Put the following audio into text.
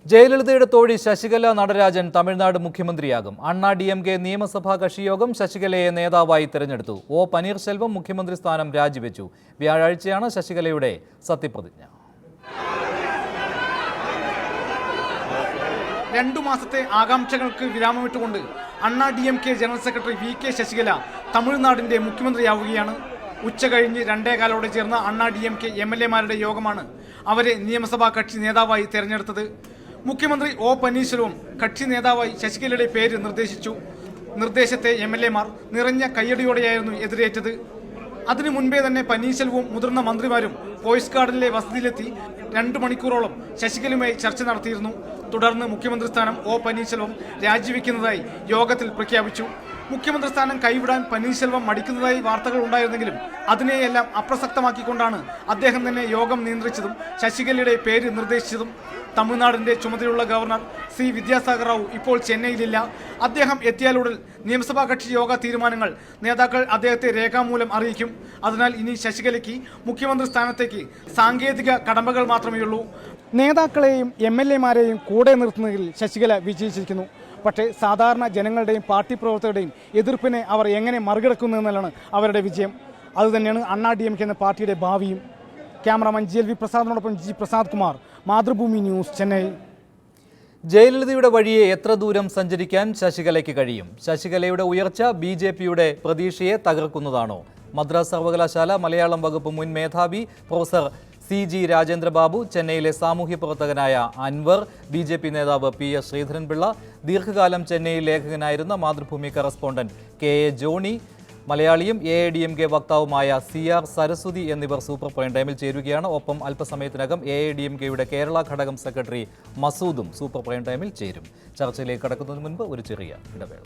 ജയലളിതയുടെ തോഴി ശശികല നടരാജൻ തമിഴ്നാട് മുഖ്യമന്ത്രിയാകും. അണ്ണാ DMK നിയമസഭാ കക്ഷിയോഗം ശശികലയെ നേതാവായി തെരഞ്ഞെടുത്തു. ഒ പനീർശെൽവം മുഖ്യമന്ത്രി സ്ഥാനം രാജിവെച്ചു. വ്യാഴാഴ്ചയാണ് ശശികലയുടെ സത്യപ്രതിജ്ഞ. 2 മാസത്തെ ആകാംക്ഷകൾക്ക് വിരാമമിട്ടുകൊണ്ട് അണ്ണാ DMK general secretary VK Sasikala തമിഴ്നാടിന്റെ മുഖ്യമന്ത്രിയാവുകയാണ്. ഉച്ചകഴിഞ്ഞ് 2:15 ചേർന്ന അണ്ണാ DMK MLA-മാരുടെ യോഗമാണ് അവരെ നിയമസഭാ കക്ഷി നേതാവായി തെരഞ്ഞെടുത്തത്. മുഖ്യമന്ത്രി ഒ പനീർശെൽവം കക്ഷി നേതാവായി ശശികലയുടെ പേര് നിർദ്ദേശിച്ചു. നിർദ്ദേശത്തെ MLA-മാർ നിറഞ്ഞ കയ്യടിയോടെയായിരുന്നു എതിരേറ്റത്. അതിനു മുൻപേ തന്നെ പനീർശെൽവവും മുതിർന്ന മന്ത്രിമാരും പോയിസ് ഗാർഡനിലെ വസതിയിലെത്തി 2 മണിക്കൂറോളം ശശികലയുമായി ചർച്ച നടത്തിയിരുന്നു. തുടർന്ന് മുഖ്യമന്ത്രി സ്ഥാനം ഒ പനീർശെൽവം രാജിവെക്കുന്നതായി യോഗത്തിൽ പ്രഖ്യാപിച്ചു. മുഖ്യമന്ത്രി സ്ഥാനം കൈവിടാൻ പനീർശെൽവം മടിക്കുന്നതായി വാർത്തകൾ ഉണ്ടായിരുന്നെങ്കിലും അതിനെയെല്ലാം അപ്രസക്തമാക്കിക്കൊണ്ടാണ് അദ്ദേഹം തന്നെ യോഗം നിയന്ത്രിച്ചതും ശശികലയുടെ പേര് നിർദ്ദേശിച്ചതും. തമിഴ്നാടിന്റെ ചുമതലയുള്ള ഗവർണർ C. വിദ്യാസാഗർ റാവു ഇപ്പോൾ ചെന്നൈയിലില്ല. അദ്ദേഹം എത്തിയാലുടൻ നിയമസഭാ കക്ഷി യോഗ തീരുമാനങ്ങൾ നേതാക്കൾ അദ്ദേഹത്തെ രേഖാമൂലം അറിയിക്കും. അതിനാൽ ഇനി ശശികലയ്ക്ക് മുഖ്യമന്ത്രി സ്ഥാനത്തേക്ക് സാങ്കേതിക കടമ്പകൾ മാത്രമേയുള്ളൂ. നേതാക്കളെയും MLA-മാരെയും കൂടെ നിർത്തുന്നതിൽ ശശികല വിജയിച്ചിരിക്കുന്നു. പക്ഷേ സാധാരണ ജനങ്ങളുടെയും പാർട്ടി പ്രവർത്തകരുടെയും എതിർപ്പിനെ അവർ എങ്ങനെ മറികടക്കുന്നു എന്നതാണ് അവരുടെ വിജയം. അതുതന്നെയാണ് അണ്ണാ DMK എന്ന പാർട്ടിയുടെ ഭാവിയും. ക്യാമറാമാൻ GLV പ്രസാദിനോടൊപ്പം G. പ്രസാദ് കുമാർ, മാതൃഭൂമി ന്യൂസ്, ചെന്നൈ. ജയലളിതയുടെ വഴിയെ എത്ര ദൂരം സഞ്ചരിക്കാൻ ശശികലയ്ക്ക് കഴിയും? ശശികലയുടെ ഉയർച്ച BJPയുടെ പ്രതീക്ഷയെ തകർക്കുന്നതാണോ? മദ്രാസ് സർവകലാശാല മലയാളം വകുപ്പ് മുൻ മേധാവി പ്രൊഫസർ CG രാജേന്ദ്രബാബു, ചെന്നൈയിലെ സാമൂഹ്യ പ്രവർത്തകനായ അൻവർ, BJP നേതാവ് PS ശ്രീധരൻപിള്ള, ദീർഘകാലം ചെന്നൈയിൽ ലേഖകനായിരുന്ന മാതൃഭൂമി കറസ്പോണ്ടന്റ് KA ജോണി, മലയാളിയും AIADMK വക്താവുമായ CR സരസ്വതി എന്നിവർ സൂപ്പർ പ്രൈം ടൈമിൽ ചേരുകയാണ്. ഒപ്പം അല്പസമയത്തിനകം AIADMKയുടെ കേരള ഘടകം സെക്രട്ടറി മസൂദും സൂപ്പർ പ്രൈം ടൈമിൽ ചേരും. ചർച്ചയിലേക്ക് കടക്കുന്നതിന് മുൻപ് ഒരു ചെറിയ ഇടവേള.